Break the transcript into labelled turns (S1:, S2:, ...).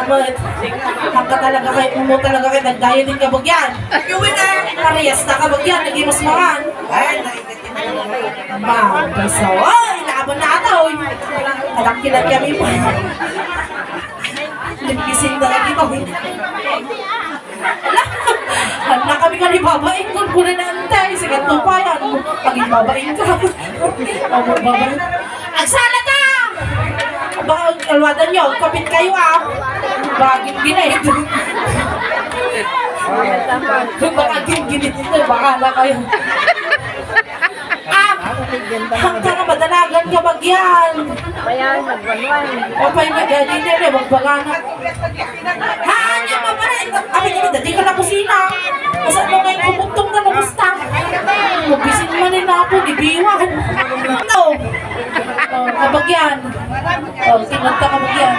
S1: But, hangka talaga kayo, pumo talaga kayo, nagdayo din kabagyan. Gawin na! Parehas na kabagyan, naging mas maran. Ay, so, ay, laban na ata, oy. Alakilan kami po. Nagkising talaga ito. Ala kami ka ni babaeng ko na naantay. Sigat mo pa yan. Paging babaeng ka. Babaeng. Agsala na! Baka alwadan nyo, kapit kayo ah. Baging ginahid. Baka ginginit ito, baka na kayo. Hanggang na madalagan ka bagyan.
S2: Bayan, magwanwan.
S1: O pa'y magagin nila, magbagana. Haan niya pa pala. Kami nila, dati ka na kusina. Masaan mo ngayon pumuntong ka, lumusta? Mabisin mo rin na po, dibiwan. Ito. Kabagyan. Tinunta kabagyan.